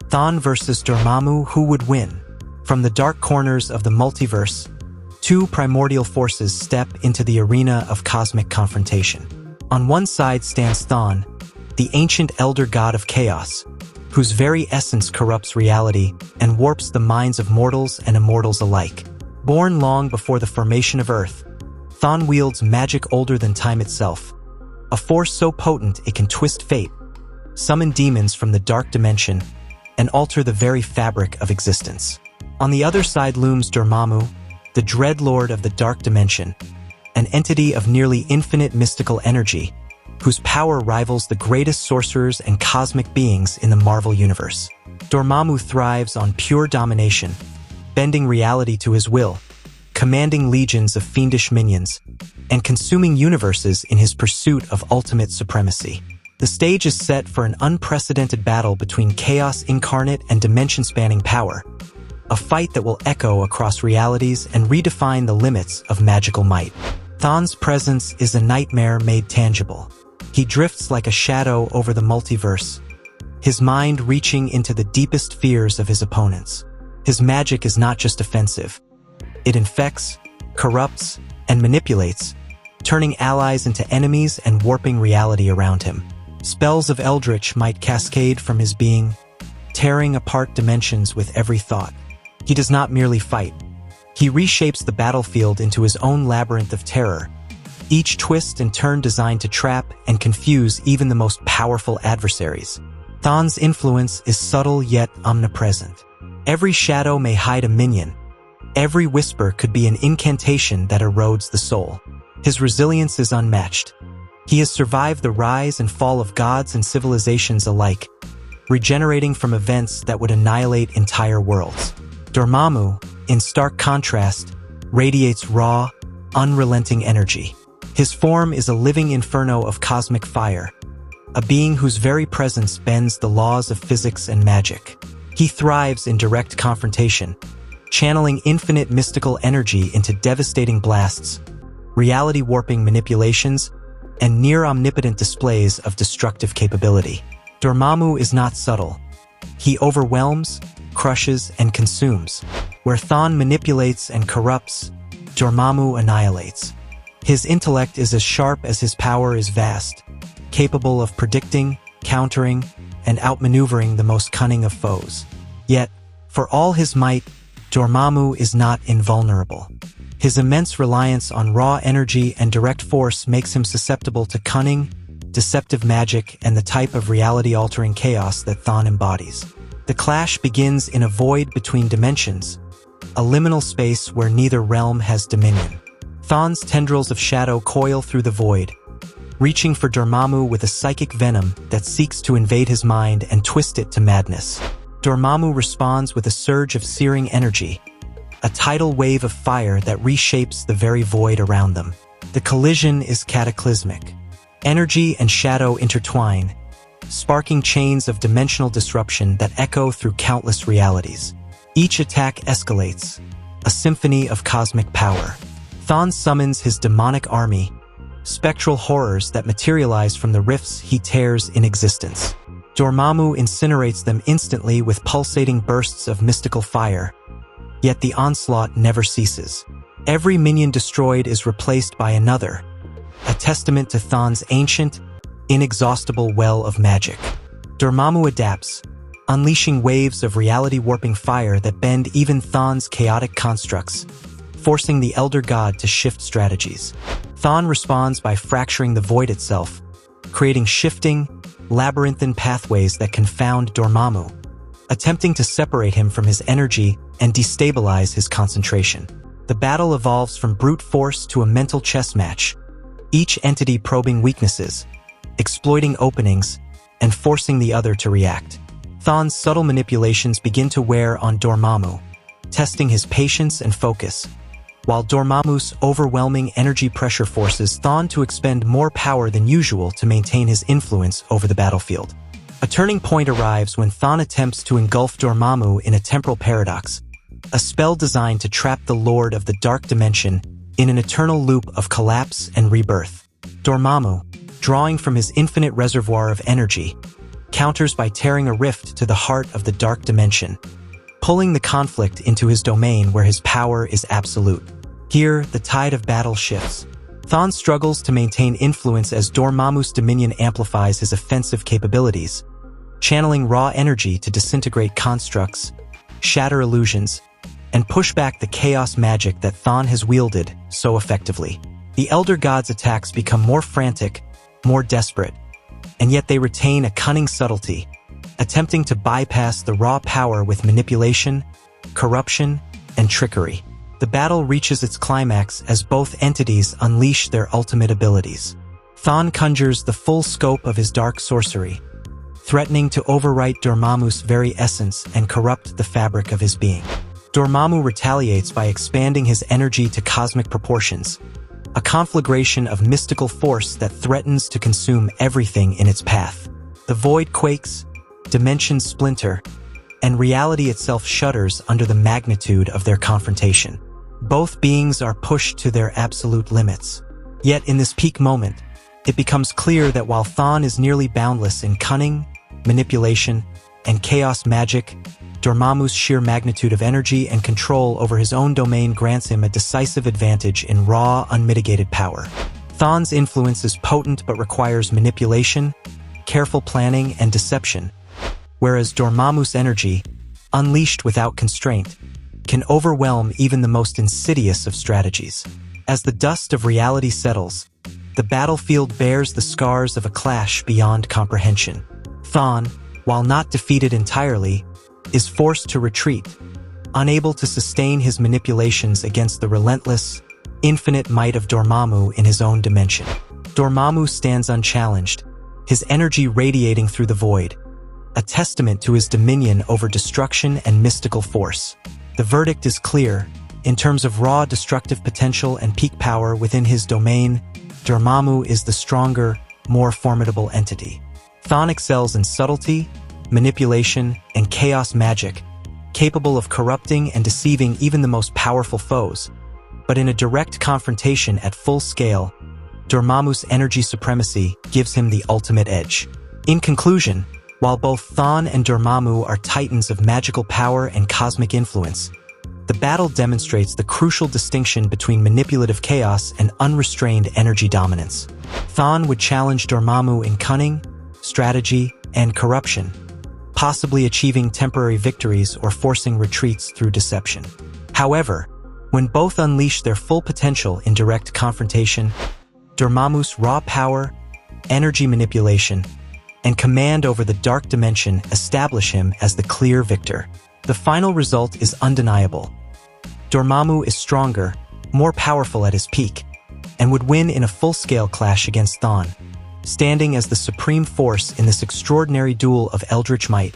Chthon versus Dormammu, who would win? From the dark corners of the multiverse, two primordial forces step into the arena of cosmic confrontation. On one side stands Chthon, the ancient elder god of chaos, whose very essence corrupts reality and warps the minds of mortals and immortals alike. Born long before the formation of Earth, Chthon wields magic older than time itself, a force so potent it can twist fate, summon demons from the dark dimension, and alter the very fabric of existence. On the other side looms Dormammu, the dread lord of the dark dimension, an entity of nearly infinite mystical energy, whose power rivals the greatest sorcerers and cosmic beings in the Marvel Universe. Dormammu thrives on pure domination, bending reality to his will, commanding legions of fiendish minions, and consuming universes in his pursuit of ultimate supremacy. The stage is set for an unprecedented battle between chaos incarnate and dimension-spanning power, a fight that will echo across realities and redefine the limits of magical might. Chthon's presence is a nightmare made tangible. He drifts like a shadow over the multiverse, his mind reaching into the deepest fears of his opponents. His magic is not just offensive. It infects, corrupts, and manipulates, turning allies into enemies and warping reality around him. Spells of eldritch might cascade from his being, tearing apart dimensions with every thought. He does not merely fight. He reshapes the battlefield into his own labyrinth of terror, each twist and turn designed to trap and confuse even the most powerful adversaries. Chthon's influence is subtle yet omnipresent. Every shadow may hide a minion. Every whisper could be an incantation that erodes the soul. His resilience is unmatched. He has survived the rise and fall of gods and civilizations alike, regenerating from events that would annihilate entire worlds. Dormammu, in stark contrast, radiates raw, unrelenting energy. His form is a living inferno of cosmic fire, a being whose very presence bends the laws of physics and magic. He thrives in direct confrontation, channeling infinite mystical energy into devastating blasts, reality-warping manipulations, and near-omnipotent displays of destructive capability. Dormammu is not subtle. He overwhelms, crushes, and consumes. Where Chthon manipulates and corrupts, Dormammu annihilates. His intellect is as sharp as his power is vast, capable of predicting, countering, and outmaneuvering the most cunning of foes. Yet, for all his might, Dormammu is not invulnerable. His immense reliance on raw energy and direct force makes him susceptible to cunning, deceptive magic, and the type of reality-altering chaos that Chthon embodies. The clash begins in a void between dimensions, a liminal space where neither realm has dominion. Chthon's tendrils of shadow coil through the void, reaching for Dormammu with a psychic venom that seeks to invade his mind and twist it to madness. Dormammu responds with a surge of searing energy, a tidal wave of fire that reshapes the very void around them. The collision is cataclysmic. Energy and shadow intertwine, sparking chains of dimensional disruption that echo through countless realities. Each attack escalates, a symphony of cosmic power. Chthon summons his demonic army, spectral horrors that materialize from the rifts he tears in existence. Dormammu incinerates them instantly with pulsating bursts of mystical fire, yet the onslaught never ceases. Every minion destroyed is replaced by another, a testament to Chthon's ancient, inexhaustible well of magic. Dormammu adapts, unleashing waves of reality-warping fire that bend even Chthon's chaotic constructs, forcing the Elder God to shift strategies. Chthon responds by fracturing the void itself, creating shifting, labyrinthine pathways that confound Dormammu, attempting to separate him from his energy and destabilize his concentration. The battle evolves from brute force to a mental chess match, each entity probing weaknesses, exploiting openings, and forcing the other to react. Chthon's subtle manipulations begin to wear on Dormammu, testing his patience and focus, while Dormammu's overwhelming energy pressure forces Chthon to expend more power than usual to maintain his influence over the battlefield. A turning point arrives when Chthon attempts to engulf Dormammu in a temporal paradox, a spell designed to trap the Lord of the Dark Dimension in an eternal loop of collapse and rebirth. Dormammu, drawing from his infinite reservoir of energy, counters by tearing a rift to the heart of the dark dimension, pulling the conflict into his domain where his power is absolute. Here, the tide of battle shifts. Chthon struggles to maintain influence as Dormammu's dominion amplifies his offensive capabilities, channeling raw energy to disintegrate constructs, shatter illusions, and push back the chaos magic that Chthon has wielded so effectively. The Elder God's attacks become more frantic, more desperate, and yet they retain a cunning subtlety, attempting to bypass the raw power with manipulation, corruption, and trickery. The battle reaches its climax as both entities unleash their ultimate abilities. Chthon conjures the full scope of his dark sorcery, threatening to overwrite Dormammu's very essence and corrupt the fabric of his being. Dormammu retaliates by expanding his energy to cosmic proportions, a conflagration of mystical force that threatens to consume everything in its path. The void quakes, dimensions splinter, and reality itself shudders under the magnitude of their confrontation. Both beings are pushed to their absolute limits. Yet in this peak moment, it becomes clear that while Chthon is nearly boundless in cunning, manipulation, and chaos magic, Dormammu's sheer magnitude of energy and control over his own domain grants him a decisive advantage in raw, unmitigated power. Chthon's influence is potent but requires manipulation, careful planning, and deception, whereas Dormammu's energy, unleashed without constraint, can overwhelm even the most insidious of strategies. As the dust of reality settles, the battlefield bears the scars of a clash beyond comprehension. Chthon, while not defeated entirely, is forced to retreat, unable to sustain his manipulations against the relentless, infinite might of Dormammu in his own dimension. Dormammu stands unchallenged, his energy radiating through the void, a testament to his dominion over destruction and mystical force. The verdict is clear. In terms of raw destructive potential and peak power within his domain, Dormammu is the stronger, more formidable entity. Chthon excels in subtlety, manipulation, and chaos magic, capable of corrupting and deceiving even the most powerful foes. But in a direct confrontation at full scale, Dormammu's energy supremacy gives him the ultimate edge. In conclusion, while both Chthon and Dormammu are titans of magical power and cosmic influence, the battle demonstrates the crucial distinction between manipulative chaos and unrestrained energy dominance. Chthon would challenge Dormammu in cunning, strategy, and corruption, possibly achieving temporary victories or forcing retreats through deception. However, when both unleash their full potential in direct confrontation, Dormammu's raw power, energy manipulation, and command over the dark dimension establish him as the clear victor. The final result is undeniable. Dormammu is stronger, more powerful at his peak, and would win in a full-scale clash against Chthon, standing as the supreme force in this extraordinary duel of eldritch might.